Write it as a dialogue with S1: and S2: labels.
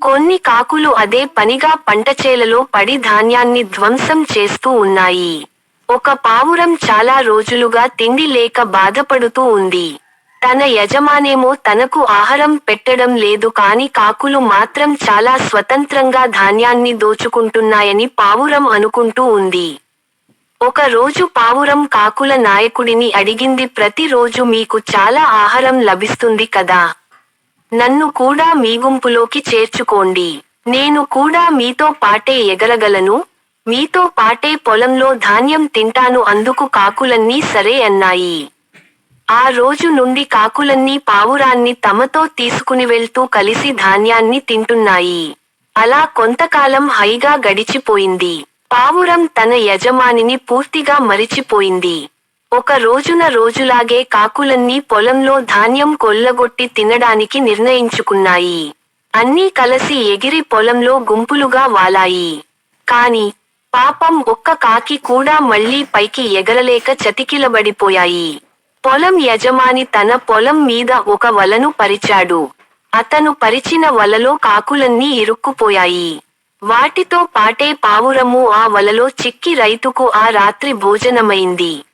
S1: కొన్ని కాకులు అదే పనిగా పంటచేలలో పడి ధాన్యాన్ని ధ్వంసం చేస్తూ ఉన్నాయి. ఒక పావురం చాలా రోజులుగా తిండి లేక బాధపడుతూ ఉంది. తన యజమానేమో తనకు ఆహారం పెట్టడం లేదు కాని కాకులు మాత్రం చాలా స్వతంత్రంగా ధాన్యాన్ని దోచుకుంటున్నాయని పావురం అనుకుంటూ ఉంది. ఒక రోజు పావురం కాకుల నాయకుడిని అడిగింది, ప్రతి రోజు మీకు చాలా ఆహారం లభిస్తుంది కదా. నన్ను కూడా మీ గుంపులోకి చేర్చుకోండి. నేను కూడా మీతో పాటే ఎగరగలను, మీతో పాటే పొలంలో ధాన్యం తింటాను. అందుకు కాకులన్నీ సరే అన్నాయి. ఆ రోజు నుండి కాకులన్నీ పావురాన్ని తమతో తీసుకునివెళ్తూ కలిసి ధాన్యాన్ని తింటున్నాయి. అలా కొంతకాలం హాయిగా గడిచిపోయింది. పావురం తన యజమానిని పూర్తిగా మరిచిపోయింది. ఒక రోజున రోజులాగే కాకులన్నీ పొలంలో ధాన్యం కొల్లగొట్టి తినడానికి నిర్ణయించుకున్నాయి. అన్నీ కలిసి ఎగిరి పొలంలో గుంపులుగా వాలాయి. కాని, పాపం ఒక్క కాకి కూడా మళ్లీ పైకి ఎగరలేక చతికిలబడిపోయాయి. పొలం యజమాని తన పొలం మీద ఒక వలను పరిచాడు. అతను పరిచిన వలలో కాకులన్నీ ఇరుక్కుపోయాయి. వాటితో పాటే పావురము ఆ వలలో చిక్కి రైతుకు ఆ రాత్రి భోజనమైంది.